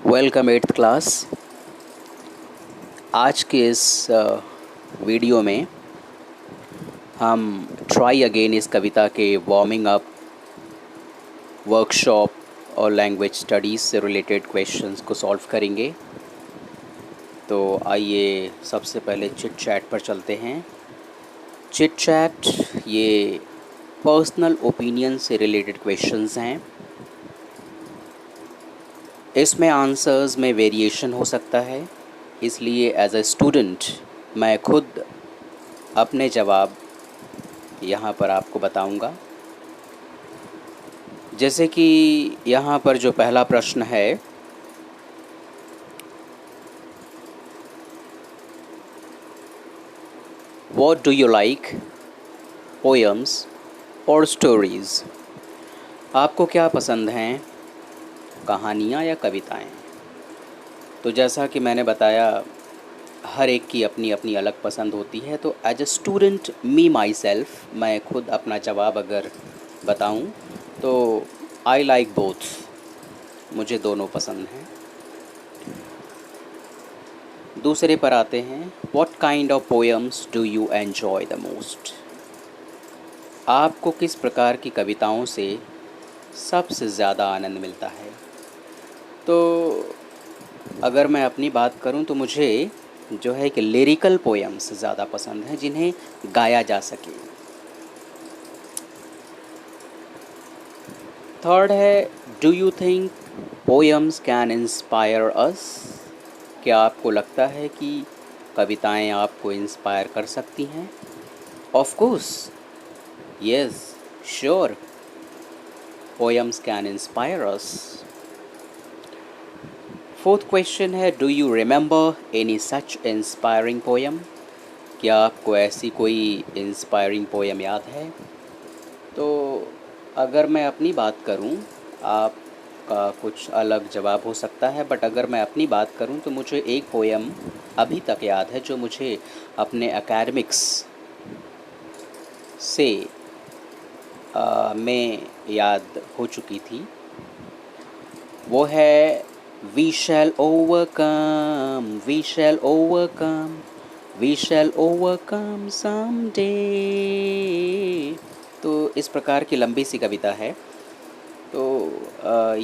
Welcome eighth class. आज के इस वीडियो में हम ट्राई अगेन इस कविता के वार्मिंग अप वर्कशॉप और लैंग्वेज स्टडीज़ से रिलेटेड क्वेश्चंस को सॉल्व करेंगे। तो आइए सबसे पहले चिट चैट पर चलते हैं। चिट चैट ये पर्सनल ओपिनियन से रिलेटेड क्वेश्चंस हैं। इसमें आंसर्स में वेरिएशन हो सकता है, इसलिए एज अ स्टूडेंट मैं खुद अपने जवाब यहाँ पर आपको बताऊँगा। जैसे कि यहाँ पर जो पहला प्रश्न है, what do you like, poems और स्टोरीज़? आपको क्या पसंद हैं, कहानियाँ या कविताएँ? तो जैसा कि मैंने बताया, हर एक की अपनी अपनी अलग पसंद होती है। तो as a student me myself, मैं खुद अपना जवाब अगर बताऊं तो आई लाइक बोथ, मुझे दोनों पसंद हैं। दूसरे पर आते हैं, what kind of poems do you enjoy the most? आपको किस प्रकार की कविताओं से सबसे ज़्यादा आनंद मिलता है? तो अगर मैं अपनी बात करूं तो मुझे जो है कि लिरिकल पोएम्स ज़्यादा पसंद हैं, जिन्हें गाया जा सके। थर्ड है, do you think poems can inspire अस? क्या आपको लगता है कि कविताएं आपको इंस्पायर कर सकती हैं? Of course, yes, sure, poems can inspire us. Fourth question है, do you remember any such inspiring poem? क्या आपको ऐसी कोई इंस्पायरिंग पोएम याद है? तो अगर मैं अपनी बात करूं, आपका कुछ अलग जवाब हो सकता है, बट अगर मैं अपनी बात करूं तो मुझे एक पोएम अभी तक याद है जो मुझे अपने एकेडमिक्स से में याद हो चुकी थी। वो है, we shall overcome, we shall overcome, we shall overcome someday. तो इस प्रकार की लंबी सी कविता है। तो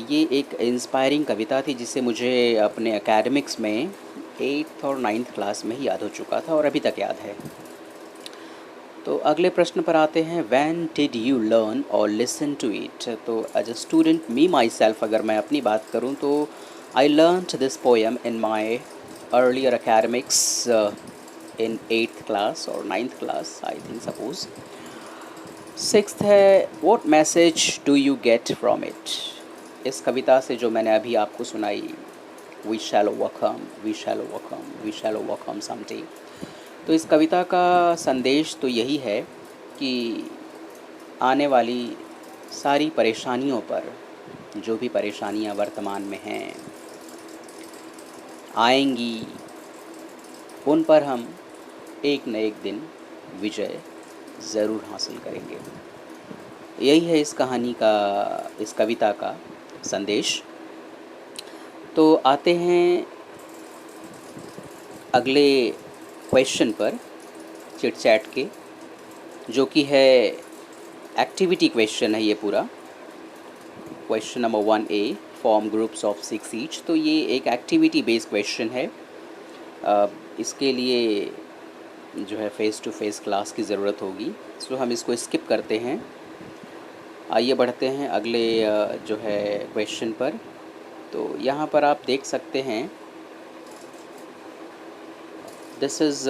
ये एक इंस्पायरिंग कविता थी जिसे मुझे अपने एकेडमिक्स में 8th और 9th क्लास में ही याद हो चुका था और अभी तक याद है। तो अगले प्रश्न पर आते हैं, when did you learn or listen to it? तो as a student me myself अगर मैं अपनी बात करूं तो I learned this poem in my earlier academics in 8th class और 9th class, I think suppose. Sixth है, what message do you get from it? इस कविता से जो मैंने अभी आपको सुनाई, we shall overcome, we shall overcome, we shall overcome someday. तो इस कविता का संदेश तो यही है कि आने वाली सारी परेशानियों पर, जो भी परेशानियां वर्तमान में हैं, आएंगी, उन पर हम एक न एक दिन विजय ज़रूर हासिल करेंगे। यही है इस कहानी का, इस कविता का संदेश। तो आते हैं अगले क्वेश्चन पर चिट चैट के, जो कि है एक्टिविटी क्वेश्चन है ये पूरा। Question number 1A, form groups of 6 each. तो ये एक एक्टिविटी बेस्ड क्वेश्चन है। इसके लिए जो है फेस टू फेस क्लास की ज़रूरत होगी, सो हम इसको स्किप करते हैं। आइए बढ़ते हैं अगले जो है क्वेश्चन पर। तो यहाँ पर आप देख सकते हैं, this is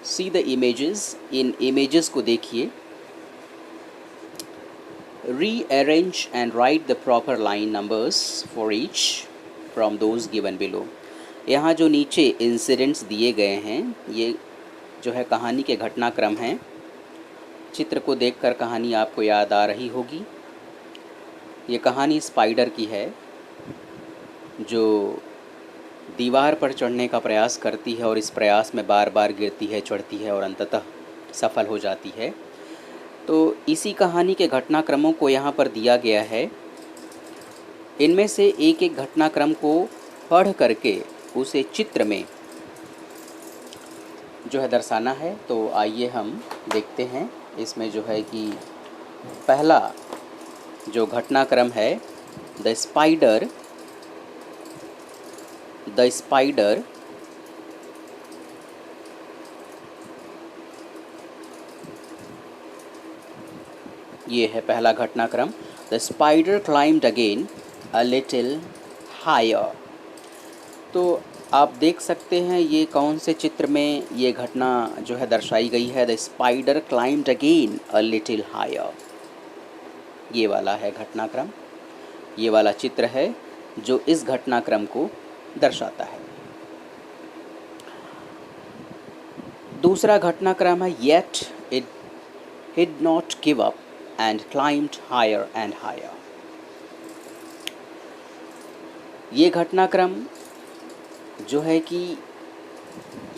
see the images. In images को देखिए, rearrange and right the proper line numbers for each from those given below. यहाँ जो नीचे इंसिडेंट्स दिए गए हैं, ये जो है कहानी के घटनाक्रम हैं। चित्र को देखकर कहानी आपको याद आ रही होगी। ये कहानी स्पाइडर की है जो दीवार पर चढ़ने का प्रयास करती है और इस प्रयास में बार बार गिरती है, चढ़ती है और अंततः सफल हो जाती है। तो इसी कहानी के घटनाक्रमों को यहाँ पर दिया गया है इनमें से एक एक घटनाक्रम को पढ़ करके उसे चित्र में जो है दर्शाना है। तो आइए हम देखते हैं। इसमें जो है कि पहला जो घटनाक्रम है, द स्पाइडर ये है पहला घटनाक्रम, the spider climbed again a little higher. तो आप देख सकते हैं ये कौन से चित्र में ये घटना जो है दर्शाई गई है, the spider climbed again a little higher. ये वाला है घटनाक्रम, ये वाला चित्र है जो इस घटनाक्रम को दर्शाता है। दूसरा घटनाक्रम है, yet it did not give up and climbed higher and higher. ये घटनाक्रम जो है कि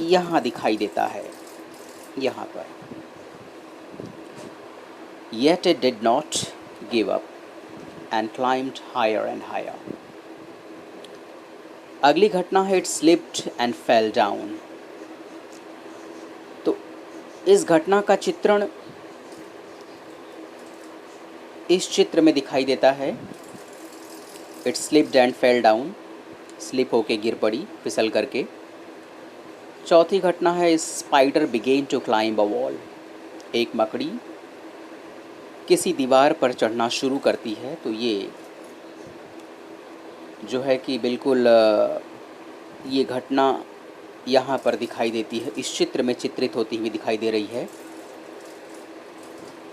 यहाँ दिखाई देता है, यहाँ पर, yet it did not give up and climbed higher and higher. अगली घटना है, it slipped and fell down. तो इस घटना का चित्रण इस चित्र में दिखाई देता है, it slipped and fell down, slip होके गिर पड़ी फिसल करके। चौथी घटना है, spider began to climb a wall. एक मकड़ी किसी दीवार पर चढ़ना शुरू करती है। तो ये जो है कि बिल्कुल ये घटना यहाँ पर दिखाई देती है, इस चित्र में चित्रित होती हुई दिखाई दे रही है।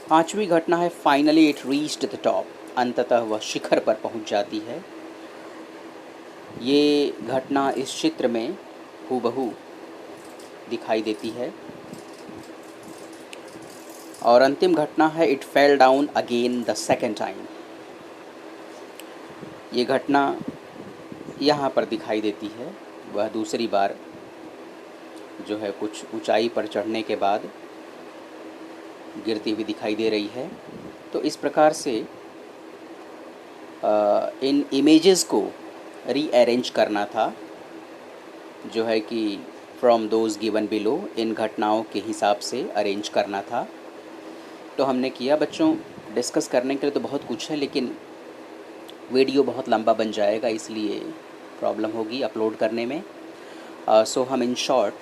पांचवी घटना है, finally it reached the top. अंततः वह शिखर पर पहुँच जाती है। ये घटना इस चित्र में हूबहू दिखाई देती है। और अंतिम घटना है, it fell down again the second time. ये घटना यहाँ पर दिखाई देती है, वह दूसरी बार जो है कुछ ऊंचाई पर चढ़ने के बाद गिरती हुई दिखाई दे रही है। तो इस प्रकार से इन इमेजेस को रीअरेंज करना था, जो है कि फ्रॉम दोज गिवन बिलो, इन घटनाओं के हिसाब से अरेंज करना था। तो हमने किया बच्चों। डिस्कस करने के लिए तो बहुत कुछ है, लेकिन वीडियो बहुत लंबा बन जाएगा, इसलिए प्रॉब्लम होगी अपलोड करने में। सो हम इन शॉर्ट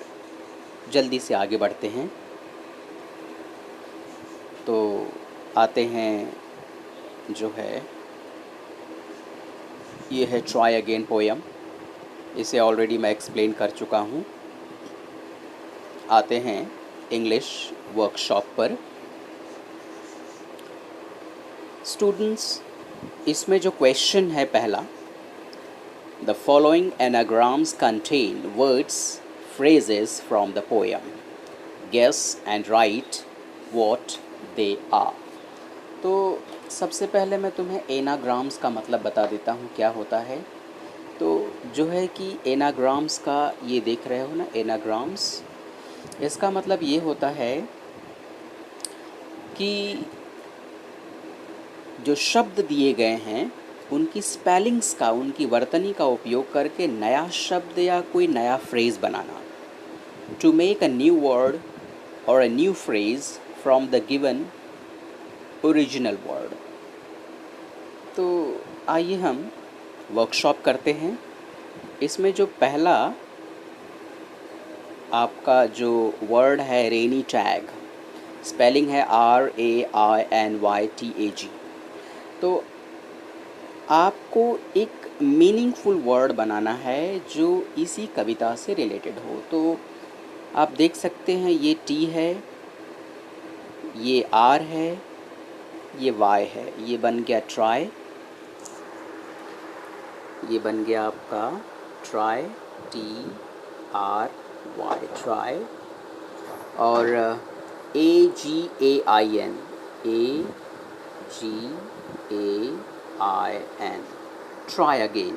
जल्दी से आगे बढ़ते हैं। तो आते हैं जो है, ये है ट्राई अगेन पोएम। इसे ऑलरेडी मैं एक्सप्लेन कर चुका हूँ। आते हैं इंग्लिश वर्कशॉप पर। स्टूडेंट्स, इसमें जो क्वेश्चन है पहला, the following anagrams contain words phrases from the poem, guess and write what they are. तो सबसे पहले मैं तुम्हें एनाग्राम्स का मतलब बता देता हूँ क्या होता है। तो जो है कि एनाग्राम्स का, ये देख रहे हो ना एनाग्राम्स, इसका मतलब ये होता है कि जो शब्द दिए गए हैं उनकी स्पेलिंग्स का, उनकी वर्तनी का उपयोग करके नया शब्द या कोई नया फ्रेज़ बनाना। To make a new word or a new phrase from the given original word. तो आइए हम वर्कशॉप करते हैं। इसमें जो पहला आपका जो वर्ड है, रेनी टैग, स्पेलिंग है RAINYTAG। तो आपको एक मीनिंगफुल वर्ड बनाना है जो इसी कविता से रिलेटेड हो। तो आप देख सकते हैं ये T है, ये R है, ये Y है। ये बन गया ट्राई, ये बन गया आपका ट्राई, TRY, ट्राई। और AGAIN, AGAIN, ट्राई अगेन।